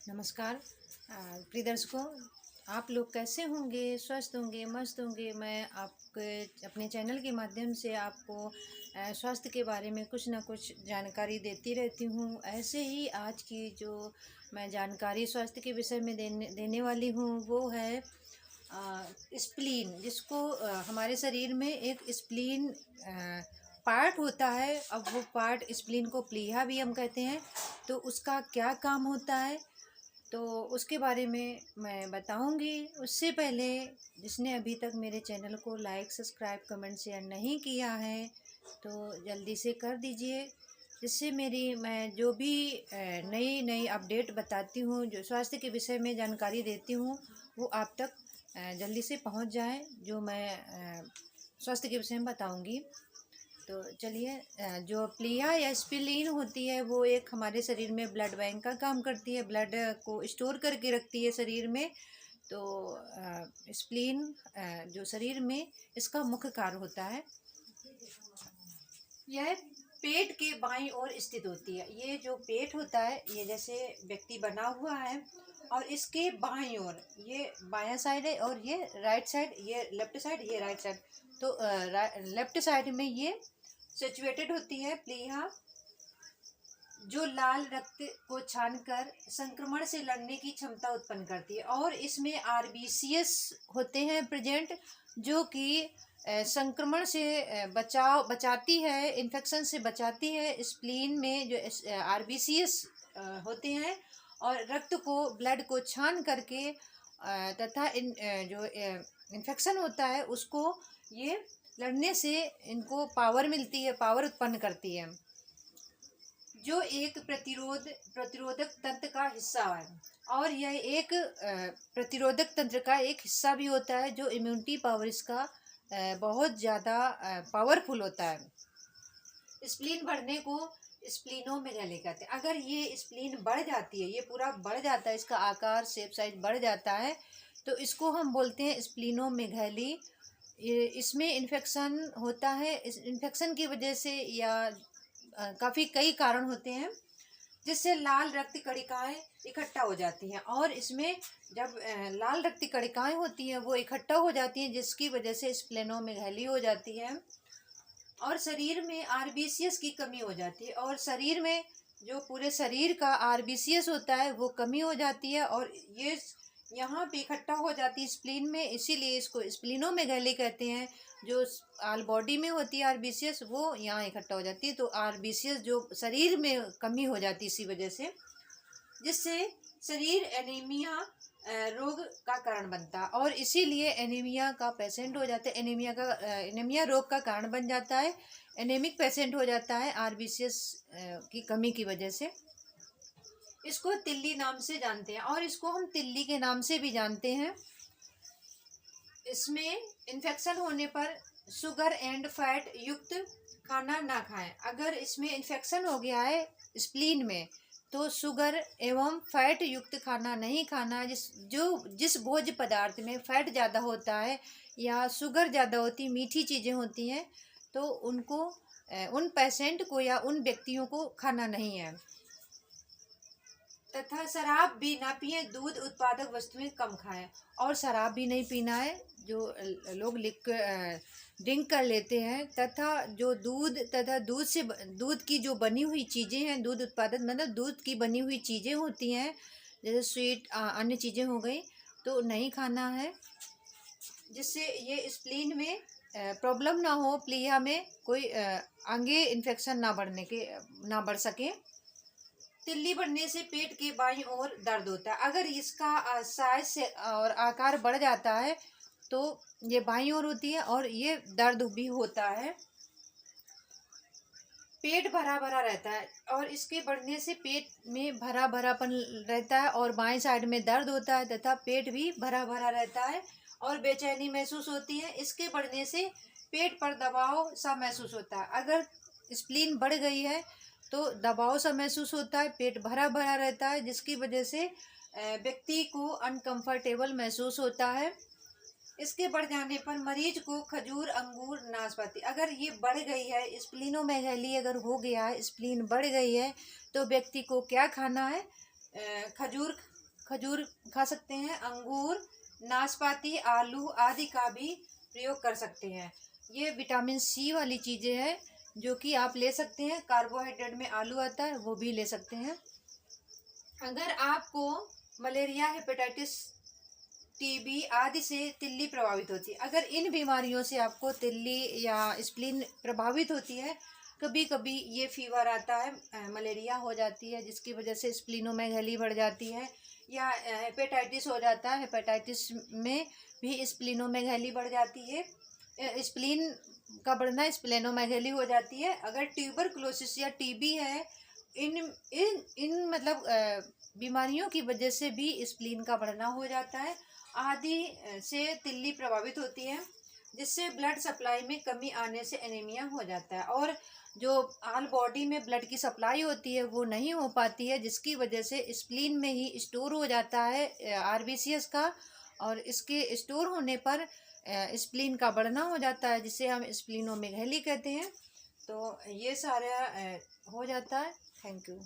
नमस्कार। प्रिय दर्शकों, आप लोग कैसे होंगे? स्वस्थ होंगे, मस्त होंगे। मैं आपके अपने चैनल के माध्यम से आपको स्वास्थ्य के बारे में कुछ ना कुछ जानकारी देती रहती हूँ। ऐसे ही आज की जो मैं जानकारी स्वास्थ्य के विषय में देने वाली हूँ वो है स्प्लीन, जिसको हमारे शरीर में एक स्प्लीन पार्ट होता है। अब वो पार्ट स्प्लीन को प्लीहा भी हम कहते हैं। तो उसका क्या काम होता है, तो उसके बारे में मैं बताऊंगी। उससे पहले जिसने अभी तक मेरे चैनल को लाइक, सब्सक्राइब, कमेंट, शेयर नहीं किया है तो जल्दी से कर दीजिए, जिससे मैं जो भी नई नई अपडेट बताती हूँ, जो स्वास्थ्य के विषय में जानकारी देती हूँ, वो आप तक जल्दी से पहुँच जाए, जो मैं स्वास्थ्य के विषय में बताऊँगी। तो चलिए, जो प्लिया या स्प्लीन होती है वो एक हमारे शरीर में ब्लड बैंक का काम करती है, ब्लड को स्टोर करके रखती है शरीर में। तो स्प्लीन जो शरीर में इसका मुख्य कार्य होता है, यह पेट के बाईं ओर स्थित होती है। ये जो पेट होता है, ये जैसे व्यक्ति बना हुआ है और इसके बाईं ओर ये बायां साइड है और ये राइट साइड, ये लेफ्ट साइड, ये राइट साइड। तो लेफ्ट साइड में ये सिचुएटेड होती है प्लीहा, जो लाल रक्त को छानकर संक्रमण से लड़ने की क्षमता उत्पन्न करती है। और इसमें आरबीसीएस होते हैं प्रेजेंट, जो कि संक्रमण से बचाती है, इन्फेक्शन से बचाती है। स्प्लीन में जो आरबीसीएस होते हैं और रक्त को, ब्लड को छान करके तथा जो इन्फेक्शन होता है उसको ये लड़ने से इनको पावर मिलती है, पावर उत्पन्न करती है, जो एक प्रतिरोधक तंत्र का हिस्सा है। और यह एक प्रतिरोधक तंत्र का एक हिस्सा भी होता है, जो इम्यूनिटी पावर इसका बहुत ज़्यादा पावरफुल होता है। स्प्लीन बढ़ने को स्प्लीनोमेगाली कहते हैं। अगर ये स्प्लीन बढ़ जाती है, ये पूरा बढ़ जाता है, इसका आकार, शेप, साइज बढ़ जाता है, तो इसको हम बोलते हैं स्प्लीनोमेगाली। इसमें इन्फेक्शन होता है। इस इन्फेक्शन की वजह से या काफ़ी कई कारण होते हैं, जिससे लाल रक्त कणिकाएं इकट्ठा हो जाती हैं। और इसमें जब लाल रक्त कणिकाएं होती हैं वो इकट्ठा हो जाती हैं, जिसकी वजह से स्प्लेनोमेगाली हो जाती है और शरीर में आरबीसीएस की कमी हो जाती है। और शरीर में जो पूरे शरीर का आरबीसीएस होता है वो कमी हो जाती है और ये यहाँ पे इकट्ठा हो जाती है स्प्लीन में, इसीलिए इसको स्प्लीनोमेगाली कहते हैं। जो आल बॉडी में होती है आरबीसीएस, वो यहाँ इकट्ठा हो जाती है। तो आरबीसीएस जो शरीर में कमी हो जाती है इसी वजह से, जिससे शरीर एनीमिया रोग का कारण बनता है और इसीलिए एनीमिया का पेशेंट हो जाता है। एनीमिया रोग का कारण बन जाता है, एनीमिक पेशेंट हो जाता है आरबीसीएस की कमी की वजह से। इसको तिल्ली नाम से जानते हैं और इसको हम तिल्ली के नाम से भी जानते हैं। इसमें इन्फेक्शन होने पर शुगर एंड फैट युक्त खाना ना खाएं। अगर इसमें इन्फेक्शन हो गया है स्प्लीन में, तो शुगर एवं फैट युक्त खाना नहीं खाना। जिस भोज्य पदार्थ में फैट ज़्यादा होता है या शुगर ज़्यादा होती, मीठी चीज़ें होती हैं, तो उनको उन पेशेंट को या उन व्यक्तियों को खाना नहीं है। तथा शराब भी ना पिए, दूध उत्पादक वस्तुएं कम खाएं। और शराब भी नहीं पीना है, जो लोग ड्रिंक कर लेते हैं। तथा जो दूध की जो बनी हुई चीज़ें हैं, दूध उत्पादक मतलब दूध की बनी हुई चीज़ें होती हैं, जैसे स्वीट, अन्य चीज़ें हो गई, तो नहीं खाना है, जिससे ये स्प्लीन में प्रॉब्लम ना हो, प्लीहा में कोई आगे इन्फेक्शन ना बढ़ सके। तिल्ली बढ़ने से पेट के बाईं ओर दर्द होता है। अगर इसका साइज से और आकार बढ़ जाता है तो ये बाईं ओर होती है और ये दर्द भी होता है। पेट भरा भरा रहता है और इसके बढ़ने से पेट में भरा भरापन रहता है और बाएं साइड में दर्द होता है तथा पेट भी भरा भरा रहता है और बेचैनी महसूस होती है। इसके बढ़ने से पेट पर दबाव सा महसूस होता है। अगर स्प्लीन बढ़ गई है तो दबाव सा महसूस होता है, पेट भरा भरा रहता है, जिसकी वजह से व्यक्ति को अनकंफर्टेबल महसूस होता है। इसके बढ़ जाने पर मरीज को खजूर, अंगूर, नाशपाती, अगर ये बढ़ गई है, स्प्लीनोमेगाली अगर हो गया है, स्प्लीन बढ़ गई है, तो व्यक्ति को क्या खाना है? खजूर खजूर खा सकते हैं, अंगूर, नाशपाती, आलू आदि का भी प्रयोग कर सकते हैं। ये विटामिन सी वाली चीज़ें हैं जो कि आप ले सकते हैं। कार्बोहाइड्रेट में आलू आता है, वो भी ले सकते हैं। अगर आपको मलेरिया, हेपेटाइटिस, टीबी आदि से तिल्ली प्रभावित होती है, अगर इन बीमारियों से आपको तिल्ली या स्प्लीन प्रभावित होती है, कभी कभी ये फीवर आता है, मलेरिया हो जाती है जिसकी वजह से स्प्लीनोमेगैली बढ़ जाती है, या हेपेटाइटिस हो जाता है, हेपेटाइटिस में भी स्प्लीनोमेगैली बढ़ जाती है, स्प्लीन का बढ़ना स्प्लेनोमेगैली हो जाती है। अगर ट्यूबरकुलोसिस या टीबी है, इन इन इन मतलब बीमारियों की वजह से भी स्प्लीन का बढ़ना हो जाता है, आदि से तिल्ली प्रभावित होती है, जिससे ब्लड सप्लाई में कमी आने से एनीमिया हो जाता है, और जो ऑल बॉडी में ब्लड की सप्लाई होती है वो नहीं हो पाती है, जिसकी वजह से स्प्लीन में ही स्टोर हो जाता है आरबीसीएस का, और इसके स्टोर होने पर स्प्लीन का बढ़ना हो जाता है, जिसे हम स्प्लीनोमेगैली कहते हैं। तो ये सारा हो जाता है। Thank you.